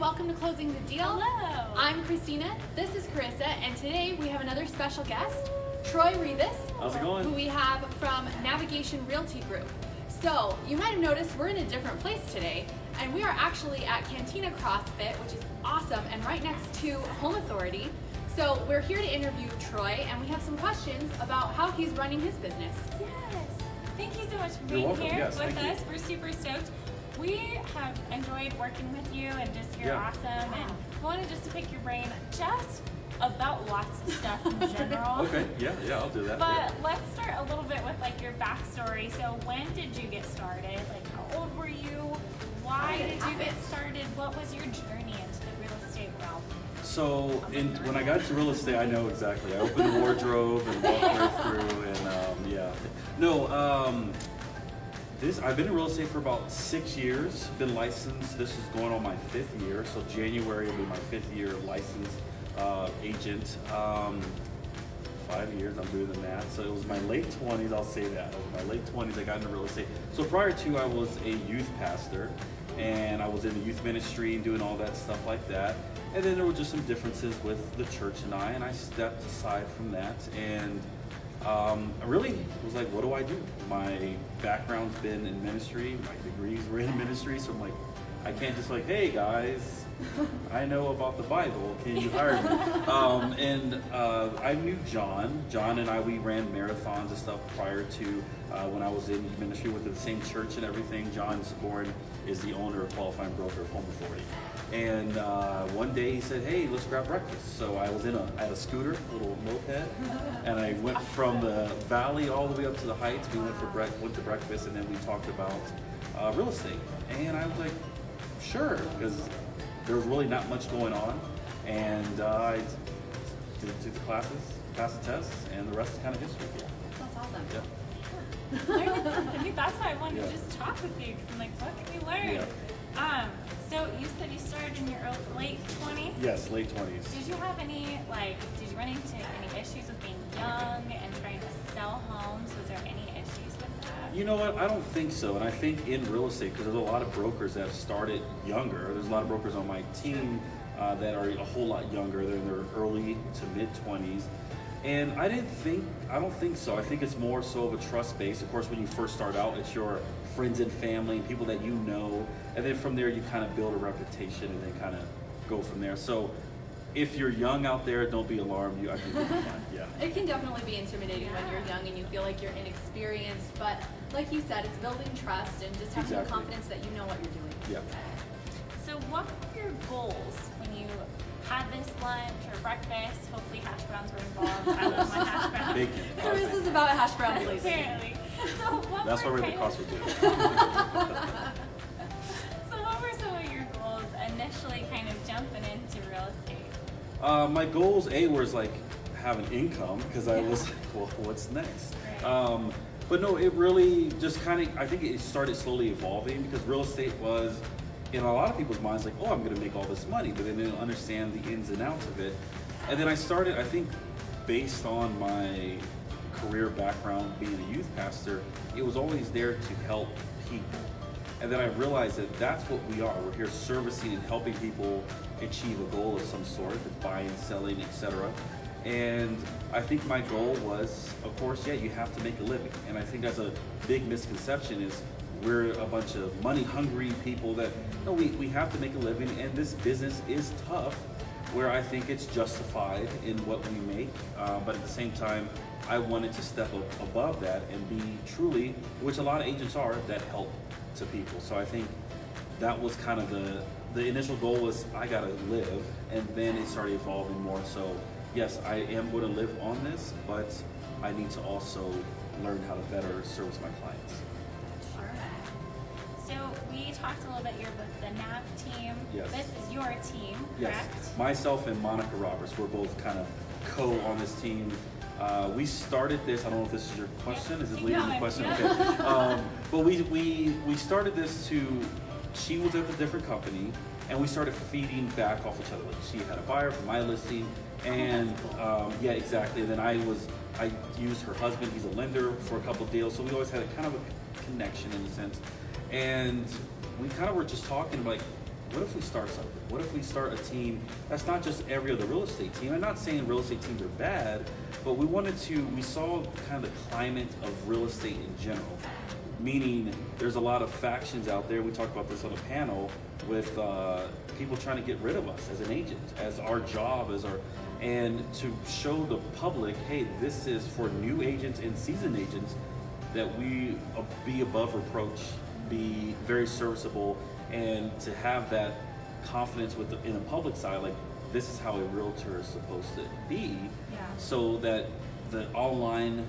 welcome to Closing the Deal. Hello. I'm Kristina, this is Carissa, and today we have another special guest, Troy Rivas. How's it going? Who we have from Navigation Realty Group. So, you might have noticed we're in a different place today, and we are actually at Cantina CrossFit, which is awesome, and right next to Home Authority. So, we're here to interview Troy, and we have some questions about how he's running his business. Yes. Thank you so much for You're being welcome. here Yes, with thank us. you. We're super stoked. We have enjoyed working with you and just you're Yeah. awesome and wanted just to pick your brain just about lots of stuff in general. Okay, yeah, I'll do that. But let's start a little bit with like your backstory. So when did you get started? Like how old were you? Why did you get started? What was your journey into the real estate realm? So, when I got into real estate, I know exactly. I opened the wardrobe and walked right through, and I've been in real estate for about 6 years. Been licensed. This is going on my 5th year, so January will be my 5th year licensed agent. 5 years, I'm doing the math. So it was my late 20s, I'll say that. It was my late 20s I got into real estate. So prior to, I was a youth pastor, and I was in the youth ministry and doing all that stuff like that. And then there were just some differences with the church and I stepped aside from that, and I really was like, what do I do? My background's been in ministry, my degrees were in ministry, so I'm like, I can't just like, hey guys, I know about the Bible, can you hire me? I knew John. John and I, we ran marathons and stuff prior to when I was in ministry with the same church and everything. John Saborn is the owner of Qualifying Broker of Home Authority. And one day he said, hey, let's grab breakfast. So I was I had a scooter, a little moped, and I went from the valley all the way up to the heights. We went to breakfast, and then we talked about real estate. And I was like, sure, because there was really not much going on. And I took the classes, passed the tests, and the rest is kind of history. That's awesome. Yeah. Learning something new. That's why I wanted Yeah. to just talk with you because I'm like, what can we learn? Yeah. So you said you started in your late 20s? Yes, late 20s. Did you have did you run into any issues with being young and trying to sell homes? Was there any issues with that? You know what? I don't think so. And I think in real estate, because there's a lot of brokers that have started younger. There's a lot of brokers on my team that are a whole lot younger. They're in their early to mid 20s. And I don't think so. I think it's more so of a trust base. Of course, when you first start out, it's your friends and family and people that you know. And then from there, you kind of build a reputation and then kind of go from there. So if you're young out there, don't be alarmed. I think you'll be fine. Yeah. It can definitely be intimidating when you're young and you feel like you're inexperienced, but like you said, it's building trust and just having the Exactly. confidence that you know what you're doing. Yeah. So what were your goals when you had this lunch or breakfast? Hopefully hash browns were involved. I love my hash browns. Bacon. Carissa's about hash browns lately. Apparently. So what That's why were we're the kind of- CrossFit gym. So what were some of your goals initially kind of jumping into real estate? My goals, was like have an income, because I was like, well, what's next? Right. But no, it really just kind of, I think it started slowly evolving, because real estate was, in a lot of people's minds, like, oh, I'm going to make all this money, but then they don't understand the ins and outs of it. And then I started, I think, based on my career background being a youth pastor, it was always there to help people. And then I realized that that's what we are. We're here servicing and helping people achieve a goal of some sort, buying, selling, etc. And I think my goal was, of course, you have to make a living. And I think that's a big misconception is we're a bunch of money-hungry people that, no, we have to make a living, and this business is tough, where I think it's justified in what we make. But at the same time, I wanted to step above that and be truly, which a lot of agents are, that help to people. So I think that was kind of the initial goal was I gotta live, and then it started evolving more. So yes, I am going to live on this, but I need to also learn how to better service my clients. So we talked a little bit, you're with the NAV team. Yes. This is your team, Yes, correct? myself and Monica Roberts, we're both kind of co on this team. We started this, I don't know if this is your question, is this leading the question? Okay. But we started this she was at a different company, and we started feeding back off each other. Like she had a buyer for my listing, and yeah, exactly. And then I used her husband, he's a lender, for a couple of deals, so we always had a kind of a connection in a sense. And we kind of were just talking like, what if we start something? What if we start a team that's not just every other real estate team? I'm not saying real estate teams are bad, but we saw kind of the climate of real estate in general. Meaning there's a lot of factions out there. We talked about this on a panel with people trying to get rid of us as an agent, as our job, and to show the public, hey, this is for new agents and seasoned agents, that we be above reproach, be very serviceable, and to have that confidence in the public side, like this is how a realtor is supposed to be, so that the online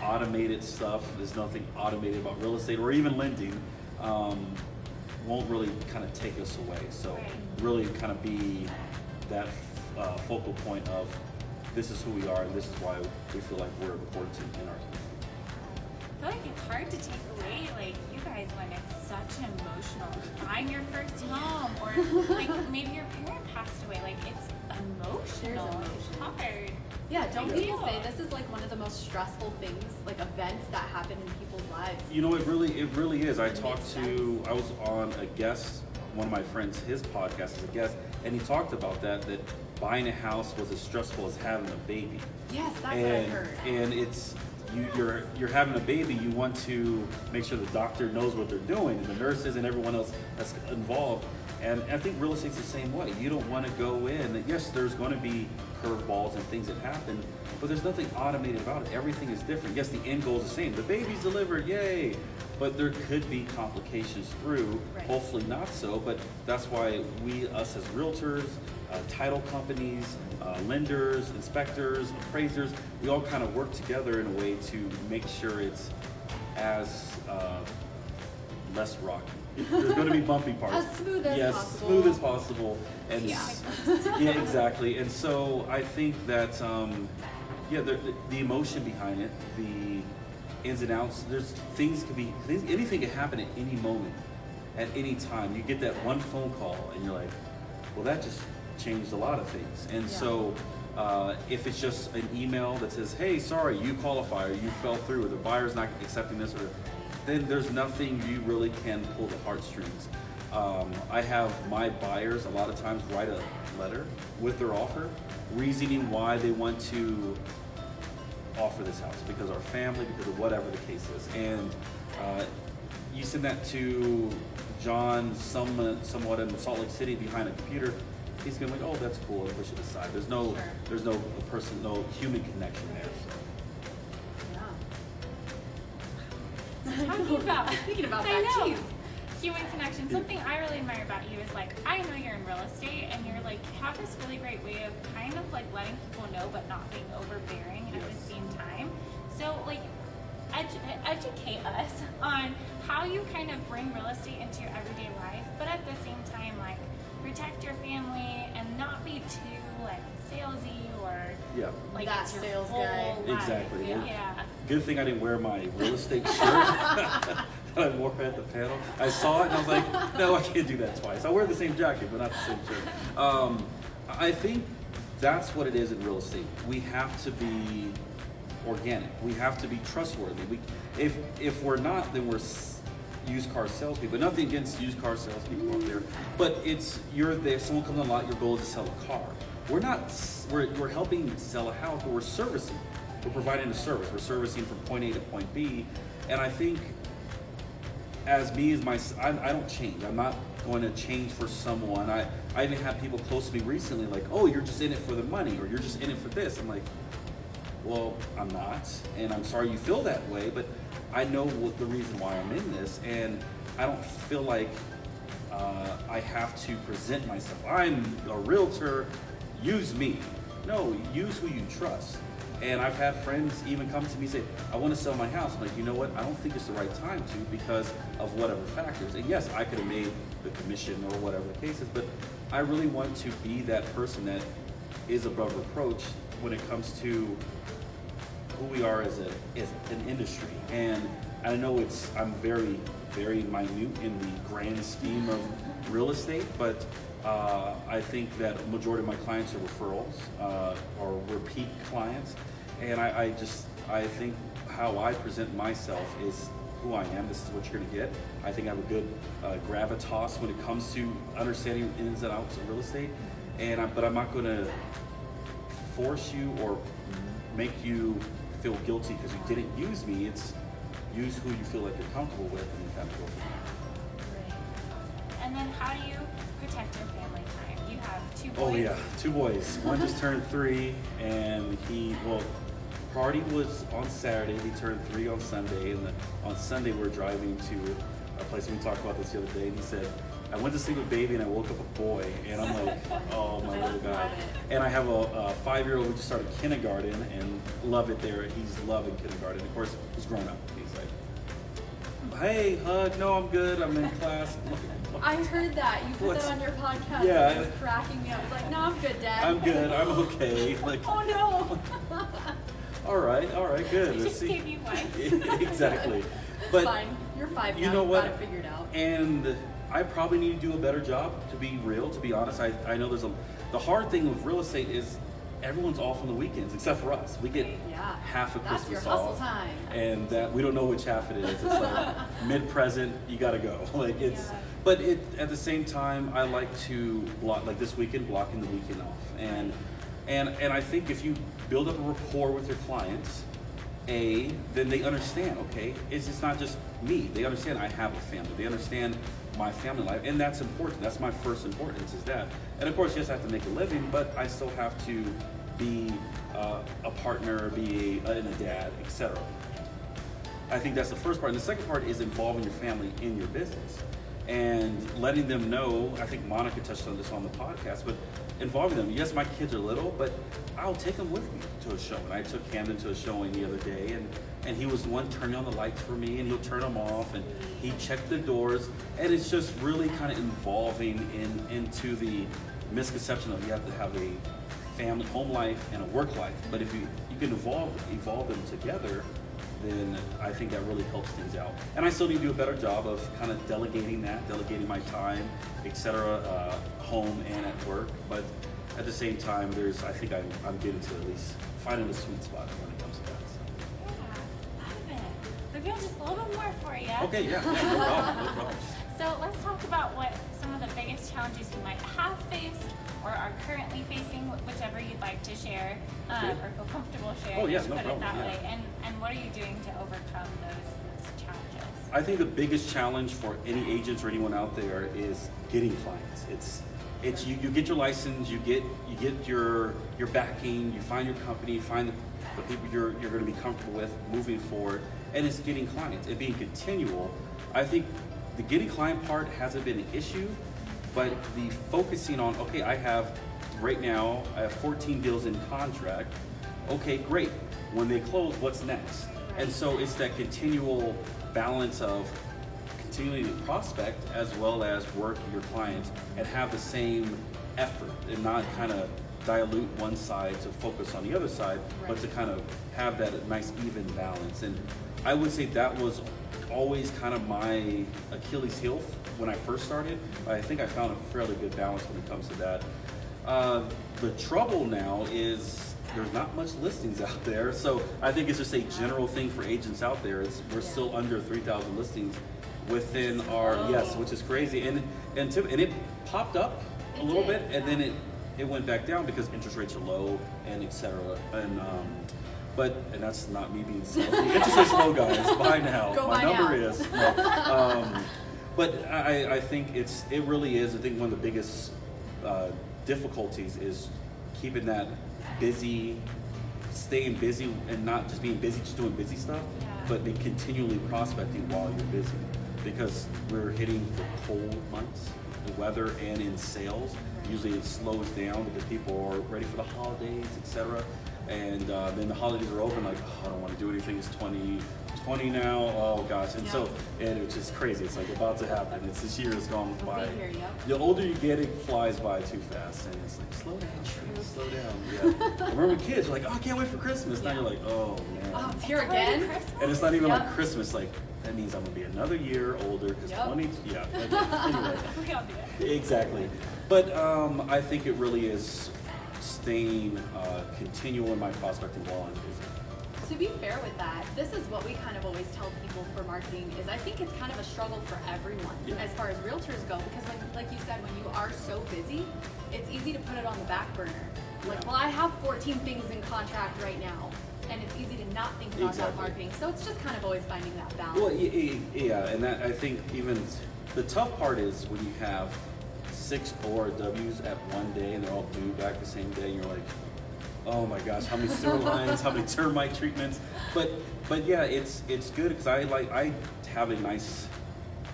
automated stuff, there's nothing automated about real estate or even lending, won't really kind of take us away. So really kind of be that focal point of this is who we are and this is why we feel like we're important in our community. I feel like it's hard to take away, like, you guys when it's such an emotional, buying your first home, or like maybe your parent passed away, like it's emotional, it's hard. Yeah, don't people say this is like one of the most stressful things, like events that happen in people's lives? You know, it really is. I was on one of my friends, his podcast as a guest, and he talked about that buying a house was as stressful as having a baby. Yes, that's what I heard. And it's, you're having a baby, you want to make sure the doctor knows what they're doing, and the nurses and everyone else that's involved. And I think real estate's the same way. You don't want to go in. Yes, there's going to be curveballs and things that happen, but there's nothing automated about it. Everything is different. Yes, the end goal is the same. The baby's delivered, yay! But there could be complications through. Hopefully not so. But that's why us as realtors, title companies, lenders, inspectors, appraisers, we all kind of work together in a way to make sure it's as less rocky. There's going to be bumpy parts. As smooth as possible. Smooth as possible. And yeah, exactly. And so I think that the emotion behind it, the ins and outs. Anything can happen at any moment, at any time. You get that one phone call, and you're like, well, that just changed a lot of things. And so if it's just an email that says, hey, sorry, you qualify, or you fell through, or the buyer's not accepting this, or then there's nothing you really can pull the heartstrings. I have my buyers a lot of times write a letter with their offer, reasoning why they want to offer this house, because our family, because of whatever the case is. And you send that to John, somewhat in Salt Lake City behind a computer, he's gonna be like, oh, that's cool, and push it aside. There's no human connection there. Thinking about I that, know. geez. Human connection. Something I really admire about you is, like, I know you're in real estate and you're like, you have this really great way of kind of like letting people know but not being overbearing at the same time. So like educate us on how you kind of bring real estate into your everyday life, but at the same time, like, protect your family and not be too like salesy or like that it's your sales whole guy. life. Exactly. Yeah. Good thing I didn't wear my real estate shirt that I wore at the panel. I saw it and I was like, no, I can't do that twice. I wear the same jacket, but not the same shirt. I think that's what it is in real estate. We have to be organic. We have to be trustworthy. If we're not, then we're used car salespeople. Nothing against used car salespeople out there, but you're there. Someone comes on a lot. Your goal is to sell a car. We're not. We're helping sell a house, but we're servicing. We're providing a service. We're servicing from point A to point B, and I think I don't change. I'm not going to change for someone. I even had people close to me recently like, oh, you're just in it for the money, or you're just in it for this. I'm like, well, I'm not, and I'm sorry you feel that way, but I know the reason why I'm in this, and I don't feel like I have to present myself. I'm a realtor, use me. No, use who you trust. And I've had friends even come to me and say, I want to sell my house. I'm like, you know what? I don't think it's the right time to, because of whatever factors. And yes, I could have made the commission or whatever the case is, but I really want to be that person that is above reproach when it comes to who we are as an industry. And I know I'm very, very minute in the grand scheme of real estate, but I think that a majority of my clients are referrals or repeat clients, and I think how I present myself is who I am. This is what you're going to get. I think I have a good gravitas when it comes to understanding ins and outs of real estate. But I'm not going to force you or make you feel guilty because you didn't use me. It's use who you feel like you're comfortable with, and you kind of go from there. Right. And then how do you protect your family time? You have 2 boys. Oh yeah, 2 boys. One just turned 3, and party was on Saturday. He turned 3 on Sunday, and on Sunday we're driving to a place. We talked about this the other day, and he said, I went to sleep with baby and I woke up a boy, and I'm like, oh my little guy. And I have a 5-year-old who just started kindergarten and love it there. He's loving kindergarten. Of course, he's grown up. He's like, hey, hug, no, I'm good. I'm in class. I heard that. You put that on your podcast. Yeah. And it was cracking me up. I was like, no, I'm good, Dad. I'm good. I'm okay. Like, oh no. all right, good. We Let's just see. gave you one. Exactly. It's But fine. You're 5 now. you know You've what? got it figured out. And I probably need to do a better job, to be real, to be honest. I know the hard thing with real estate is everyone's off on the weekends except for us. We get half of That's Christmas your hustle off, time. and that we don't know which half it is. It's like mid-present, you got to go. Like it's, but at the same time, I like to block, like this weekend, blocking the weekend off, and I think if you build up a rapport with your clients, then they understand. Okay, it's not just me. They understand I have a family. They understand my family life, and that's important. That's my first importance, is that. And of course, yes, I have to make a living, but I still have to be a partner, be a dad, etc. I think that's the first part. And the second part is involving your family in your business and letting them know. I think Monica touched on this on the podcast, but involving them. Yes, my kids are little, but I'll take them with me to a show. And I took Camden to a showing the other day, and he was the one turning on the lights for me, and he'll turn them off, and he checked the doors, and it's just really kind of involving into the misconception of you have to have a family, home life, and a work life. But if you can evolve them together, then I think that really helps things out. And I still need to do a better job of kind of delegating my time, etc., home and at work. But at the same time, I think I'm getting to at least finding a sweet spot when it comes to that. Yeah, love it. But we have just a little bit more for you. Okay, yeah, no problem. So let's talk about what some of the biggest challenges you might have faced or are currently facing, whichever you'd like to share, or feel comfortable sharing. Oh, yeah, Just no put problem, it that yeah. way. And what are you doing to overcome those challenges? I think the biggest challenge for any agents or anyone out there is getting clients. It's you get your license, you get your backing, you find your company, you find the people you're going to be comfortable with moving forward, and it's getting clients. It being continual. I think the getting client part hasn't been an issue, but the focusing on, okay, right now I have 14 deals in contract. Okay, great. When they close, what's next? And so it's that continual balance of continuing to prospect as well as work your clients and have the same effort and not kind of dilute one side to focus on the other side, but to kind of have that nice even balance. And I would say that was always kind of my Achilles heel when I first started. I think I found a fairly good balance when it comes to that. The trouble now is there's not much listings out there. So I think it's just a general thing for agents out there. We're still under 3,000 listings within our, which is crazy. And it popped up a little bit, and then it went back down because interest rates are low and et cetera. And and that's not me being silly. Interest rates low, guys. Buy now. My number is. No. But I think it really is. I think one of the biggest difficulties is keeping that busy, staying busy, and not just being busy, just doing busy stuff, but be continually prospecting while you're busy. Because we're hitting the cold months, the weather, and in sales. Usually it slows down because people are ready for the holidays, etc. And then the holidays are over, and like, I don't want to do anything. It's 2020 now. Oh gosh, and so it's just crazy. It's like about to happen. This year has gone by. The older you get, it flies by too fast, and it's like slow down. Yeah. I remember kids were like, oh, I can't wait for Christmas. Now you're like, oh man. Oh, it's here again. And it's not even like Christmas. Like that means I'm gonna be another year older because 20. Yeah. Anyway. We all do it. Exactly. But I think it really is staying continual in my prospecting while I'm busy. To be fair with that, this is what we kind of always tell people for marketing is I think it's kind of a struggle for everyone as far as realtors go, because when, like you said, when you are so busy, it's easy to put it on the back burner. Like, well, I have 14 things in contract right now, and it's easy to not think about that marketing. So it's just kind of always finding that balance. Well, yeah, and that I think even the tough part is when you have 6 ORWs at one day and they're all due back the same day, and you're like, oh my gosh, how many sewer lines, how many termite treatments. But yeah, it's good because I have a nice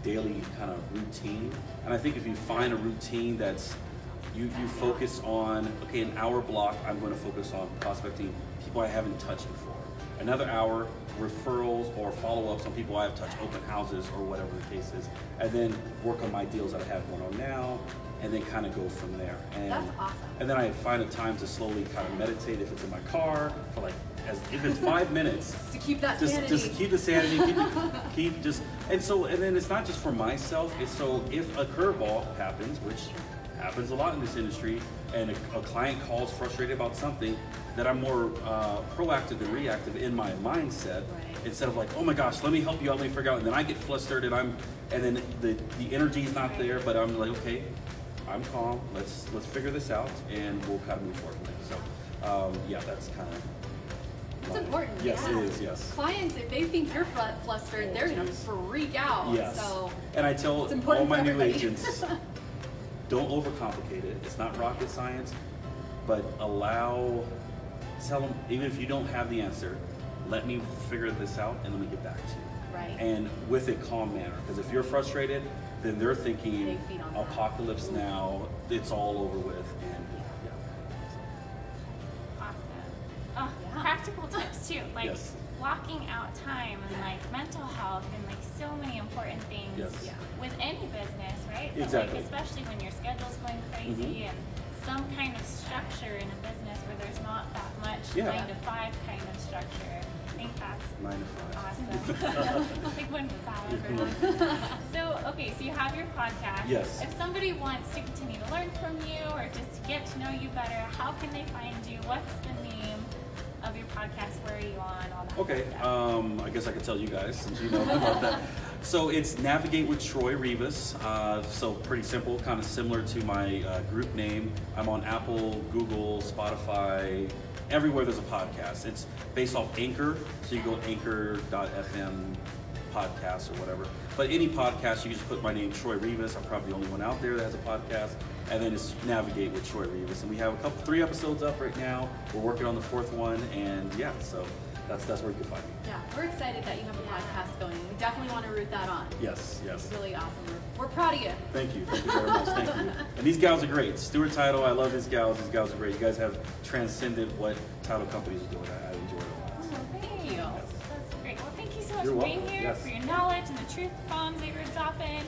daily kind of routine, and I think if you find a routine that's you focus on, okay, an hour block, I'm going to focus on prospecting people I haven't touched before. Another hour, referrals or follow-ups on people I have touched, open houses or whatever the case is, and then work on my deals that I have going on now, and then kind of go from there. And that's awesome. And then I find a time to slowly kind of meditate if it's in my car for like, if it's 5 minutes. To keep that sanity. Just keep the sanity, keep just, and then it's not just for myself, it's so if a curveball happens, which happens a lot in this industry, and a client calls frustrated about something, that I'm more proactive than reactive in my mindset, instead of like, oh my gosh, let me help you out, let me figure out, and then I get flustered and then the energy's not there, but I'm like, okay, I'm calm, let's figure this out, and we'll kind of move forward from there. So yeah, that's kind of it's important. Yes, it is, yes. Clients, if they think you're flustered, they're going to freak out. Yes. So and I tell all my new agents, don't overcomplicate it. It's not rocket science, but tell them, even if you don't have the answer, let me figure this out and let me get back to you. Right. And with a calm manner, because if you're frustrated, then they're thinking They feed on that. apocalypse now, it's all over with, and yeah. Awesome. Practical tips too, like Yes. blocking out time and like mental health and like so many important things Yes. with any business, right? But Exactly. like especially when your schedule's going crazy and some kind of structure in a business where there's not that much 9 to 5 kind of structure. I think that's 9 to 5. awesome. Big one for that, everyone. So, okay, so you have your podcast. Yes. If somebody wants to continue to learn from you or just to get to know you better, how can they find you? What's the name of your podcast? Where are you on? All that Okay, good stuff. I guess I could tell you guys since you know about that. So it's Navigate with Troy Rivas. So pretty simple, kind of similar to my group name. I'm on Apple, Google, Spotify, everywhere there's a podcast. It's based off Anchor, so you go anchor.fm podcast or whatever. But any podcast, you can just put my name, Troy Rivas. I'm probably the only one out there that has a podcast. And then it's Navigate with Troy Rivas. And we have 3 episodes up right now. We're working on the 4th one, and yeah, so that's where you can find me. Yeah, we're excited that you have a podcast going. We definitely want to root that on. Yes. It's really awesome. We're proud of you. Thank you very much. Thank you. And these gals are great. Stuart Title, I love these gals. These gals are great. You guys have transcended what title companies are doing. I enjoy it a lot. Oh, thank you. That's great. Well, thank you so much You're for being welcome. here, Yes. for your knowledge and the truth bombs that you were dropping.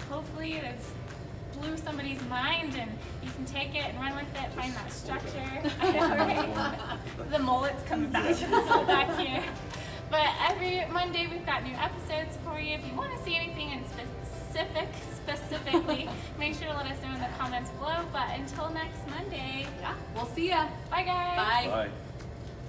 Hopefully that's blew somebody's mind and you can take it and run with it, find that structure. I know, right? The mullets come back, back here. But every Monday we've got new episodes for you. If you want to see anything in specifically, make sure to let us know in the comments below. But until next Monday, Yeah, we'll see ya. bye guys. Bye. Bye.